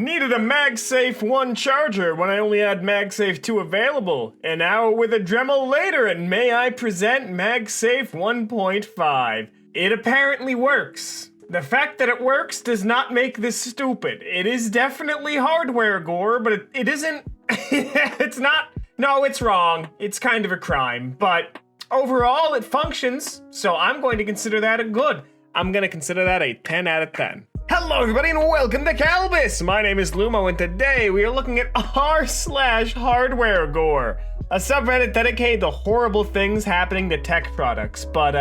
Needed a MagSafe 1 charger when I only had MagSafe 2 available. An hour with a Dremel later, and may I present MagSafe 1.5. It apparently works. The fact that it works does not make this stupid. It is definitely HardwareGore, but it isn't... it's not... No, it's wrong. It's kind of a crime, but overall it functions, so I'm going to consider that a good. I'm going to consider that a 10 out of 10. Hello everybody and welcome to Kalbus! My name is Lumo and today we are looking at r/HardwareGore, a subreddit dedicated to horrible things happening to tech products, but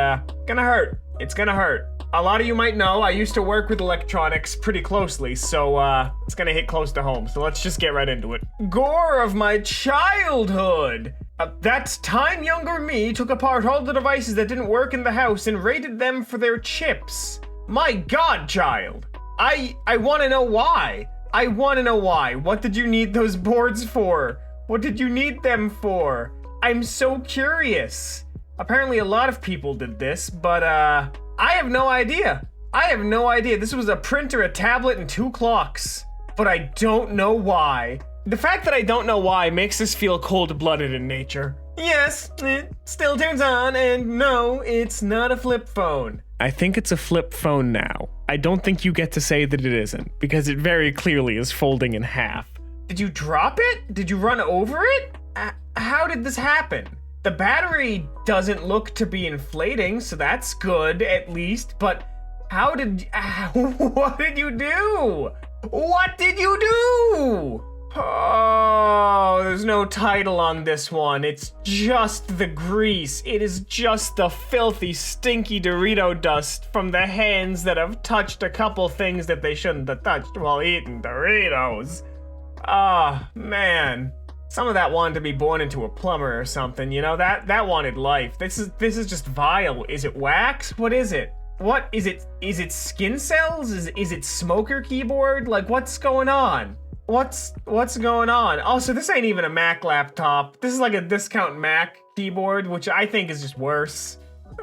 gonna hurt. It's gonna hurt. A lot of you might know I used to work with electronics pretty closely, so it's gonna hit close to home, so let's just get right into it. Gore of my childhood! That time younger me took apart all the devices that didn't work in the house and rated them for their chips. My god, child! I wanna know why. I wanna know why. What did you need those boards for? What did you need them for? I'm so curious. Apparently a lot of people did this, but I have no idea. I have no idea. This was a printer, a tablet, and 2 clocks. But I don't know why. The fact that I don't know why makes this feel cold-blooded in nature. Yes, it still turns on, and no, it's not a flip phone. I think it's a flip phone now. I don't think you get to say that it isn't, because it very clearly is folding in half. Did you drop it? Did you run over it? How did this happen? The battery doesn't look to be inflating, so that's good, at least, but how did... what did you do? What did you do? Oh, there's no title on this one. It's just the grease. It is just the filthy, stinky Dorito dust from the hands that have touched a couple things that they shouldn't have touched while eating Doritos. Ah, man. Some of that wanted to be born into a plumber or something, you know, that wanted life. This is just vile. Is it wax? What is it? What is it? Is it skin cells? Is it smoker keyboard? Like, what's going on? What's going on? Also, this ain't even a Mac laptop. This is like a discount Mac keyboard, which I think is just worse.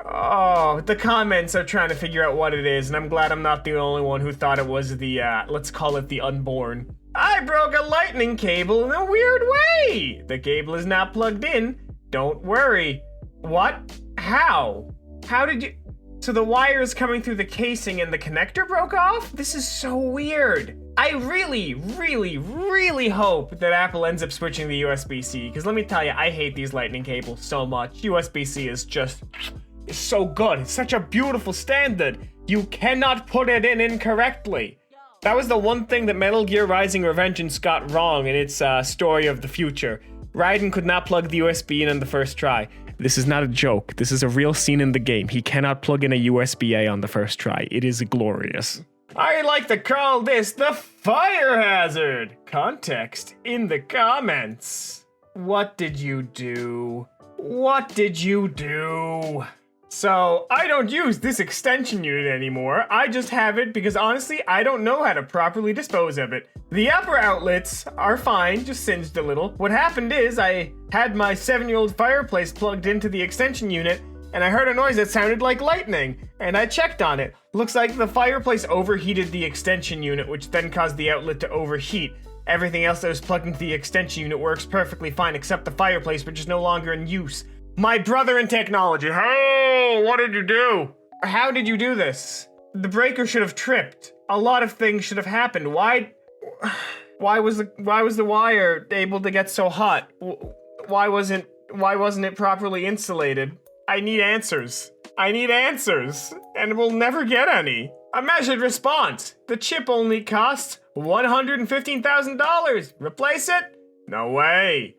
Oh, the comments are trying to figure out what it is, and I'm glad I'm not the only one who thought it was the, let's call it the unborn. I broke a lightning cable in a weird way. The cable is not plugged in. Don't worry. What? How? How did you... So the wire is coming through the casing and the connector broke off? This is so weird. I really, really, really hope that Apple ends up switching to USB-C, because let me tell you, I hate these lightning cables so much. USB-C is just... it's so good. It's such a beautiful standard. You cannot put it in incorrectly. That was the one thing that Metal Gear Rising: Revengeance got wrong in its story of the future. Raiden could not plug the USB in on the first try. This is not a joke. This is a real scene in the game. He cannot plug in a USB-A on the first try. It is glorious. I like to call this the fire hazard. Context in the comments. What did you do? What did you do? So, I don't use this extension unit anymore. I just have it because honestly, I don't know how to properly dispose of it. The upper outlets are fine, just singed a little. What happened is I had my 7-year-old fireplace plugged into the extension unit and I heard a noise that sounded like lightning, and I checked on it. Looks like the fireplace overheated the extension unit, which then caused the outlet to overheat. Everything else that was plugged into the extension unit works perfectly fine except the fireplace, which is no longer in use. My brother in technology. Hey, what did you do? How did you do this? The breaker should have tripped. A lot of things should have happened. Why was the wire able to get so hot? Why wasn't it properly insulated? I need answers. I need answers, and we'll never get any. A measured response. The chip only costs $115,000. Replace it? No way.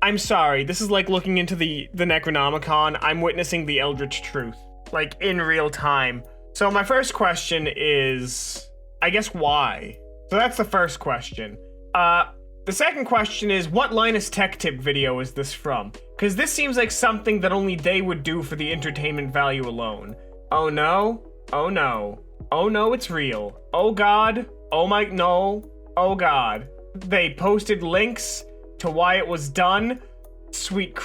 I'm sorry, this is like looking into the Necronomicon. I'm witnessing the Eldritch Truth, like in real time. So my first question is, I guess why? So that's the first question. The second question is, what Linus Tech Tip video is this from? Because this seems like something that only they would do for the entertainment value alone. Oh no, oh no, oh no, it's real. Oh god, oh my, no, oh god. They posted links to why it was done. Sweet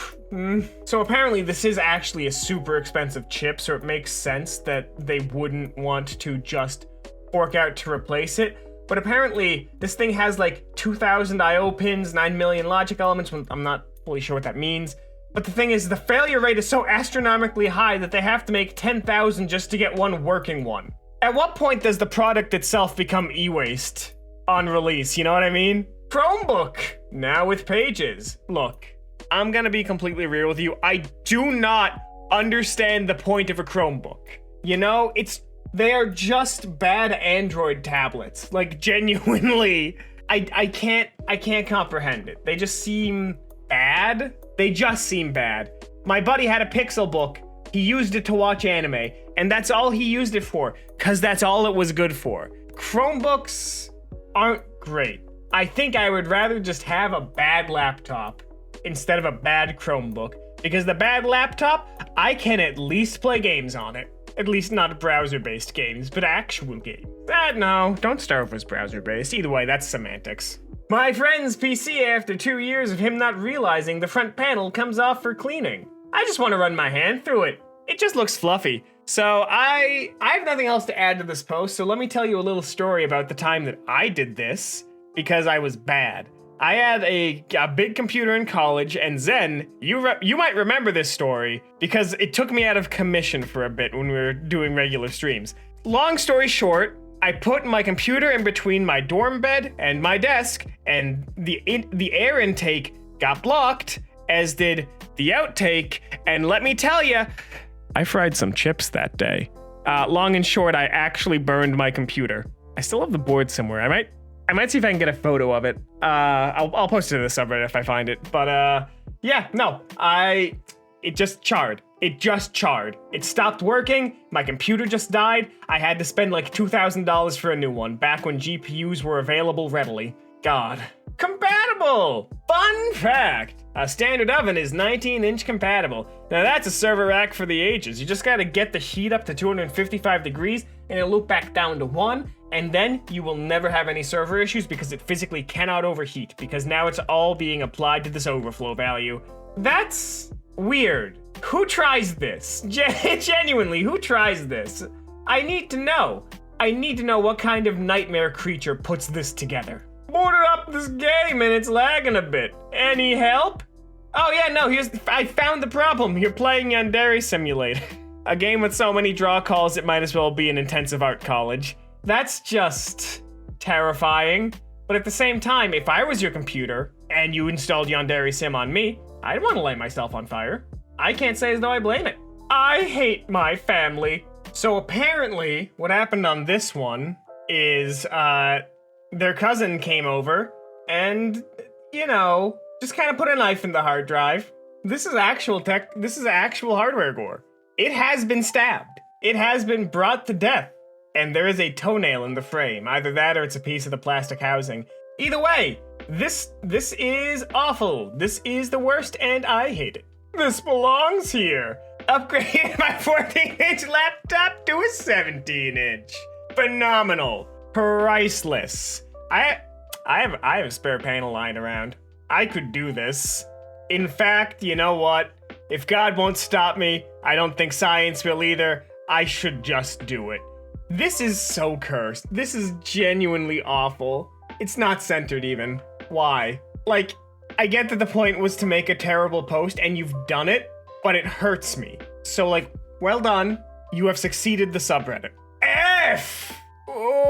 So apparently this is actually a super expensive chip, so it makes sense that they wouldn't want to just fork out to replace it. but apparently this thing has like 2,000 I/O pins, 9 million logic elements. I'm not fully sure what that means. But the thing is, the failure rate is so astronomically high that they have to make 10,000 just to get one working one. At what point does the product itself become e-waste on release, you know what I mean? Chromebook, now with pages. Look, I'm gonna be completely real with you. I do not understand the point of a Chromebook. You know, they are just bad Android tablets. Like, genuinely, I can't comprehend it. They just seem bad. They just seem bad. My buddy had a Pixelbook. He used it to watch anime, and that's all he used it for, because that's all it was good for. Chromebooks aren't great. I think I would rather just have a bad laptop instead of a bad Chromebook, because the bad laptop, I can at least play games on it. At least not browser-based games, but actual games. No, don't start with browser-based. Either way, that's semantics. My friend's PC, after 2 years of him not realizing the front panel comes off for cleaning. I just want to run my hand through it. It just looks fluffy. So I have nothing else to add to this post, so let me tell you a little story about the time that I did this, because I was bad. I had a big computer in college, and Zen, you might remember this story, because it took me out of commission for a bit when we were doing regular streams. Long story short, I put my computer in between my dorm bed and my desk, and the air intake got blocked, as did the outtake, and let me tell you, I fried some chips that day. Long and short, I actually burned my computer. I still have the board somewhere. I might see if I can get a photo of it. I'll post it to the subreddit if I find it. But yeah, no, it just charred. It just charred. It stopped working. My computer just died. I had to spend like $2,000 for a new one back when GPUs were available readily. God. Compatible! Fun fact! A standard oven is 19-inch compatible. Now that's a server rack for the ages. You just gotta get the heat up to 255 degrees and it'll loop back down to 1, and then you will never have any server issues because it physically cannot overheat, because now it's all being applied to this overflow value. That's weird. Who tries this? Genuinely, who tries this? I need to know. I need to know what kind of nightmare creature puts this together. Booted up this game and it's lagging a bit. Any help? Oh yeah, no, I found the problem. You're playing Yandere Simulator. A game with so many draw calls it might as well be an intensive art college. That's just terrifying. But at the same time, if I was your computer and you installed Yandere Sim on me, I'd want to light myself on fire. I can't say as though I blame it. I hate my family. So apparently, what happened on this one is, their cousin came over and, you know, just kind of put a knife in the hard drive. This is actual HardwareGore. It has been stabbed. It has been brought to death. And there is a toenail in the frame. Either that or it's a piece of the plastic housing. Either way, this is awful. This is the worst and I hate it. This belongs here. Upgraded my 14-inch laptop to a 17-inch. Phenomenal. Priceless. I have a spare panel lying around. I could do this. In fact, you know what? If God won't stop me, I don't think science will either. I should just do it. This is so cursed. This is genuinely awful. It's not centered even. Why? Like, I get that the point was to make a terrible post and you've done it, but it hurts me. So like, well done. You have succeeded the subreddit. F! Oh,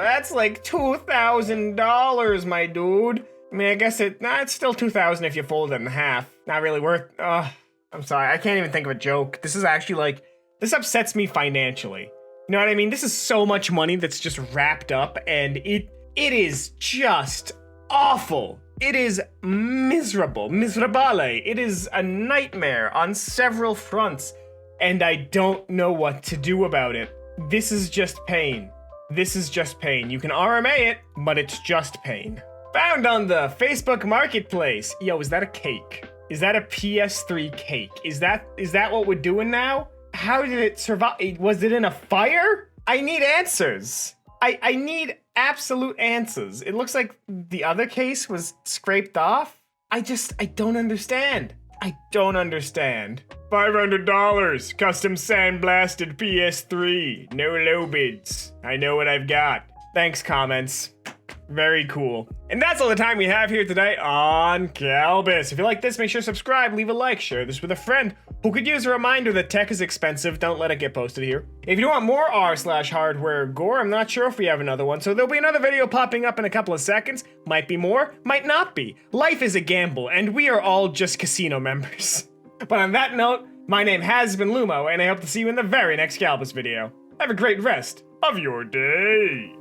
that's like $2,000, my dude. I mean, I guess it's still $2,000 if you fold it in half. Not really worth, I'm sorry, I can't even think of a joke. This is actually like, this upsets me financially. You know what I mean? This is so much money that's just wrapped up, and it is just awful. It is miserable, miserabile. It is a nightmare on several fronts, and I don't know what to do about it. This is just pain. This is just pain. You can RMA it, but it's just pain. Found on the Facebook Marketplace. Yo, is that a cake? Is that a PS3 cake? Is that what we're doing now? How did it survive? Was it in a fire? I need answers. I need absolute answers. It looks like the other case was scraped off. I don't understand. I don't understand. $500. Custom sandblasted PS3. No low bids. I know what I've got. Thanks, comments. Very cool. And that's all the time we have here today on Kalbus. If you like this, make sure to subscribe, leave a like, share this with a friend who could use a reminder that tech is expensive. Don't let it get posted here. If you want more r/HardwareGore, I'm not sure if we have another one, so there'll be another video popping up in a couple of seconds. Might be more, might not be. Life is a gamble, and we are all just casino members. But on that note, my name has been Lumo, and I hope to see you in the very next Kalbus video. Have a great rest of your day.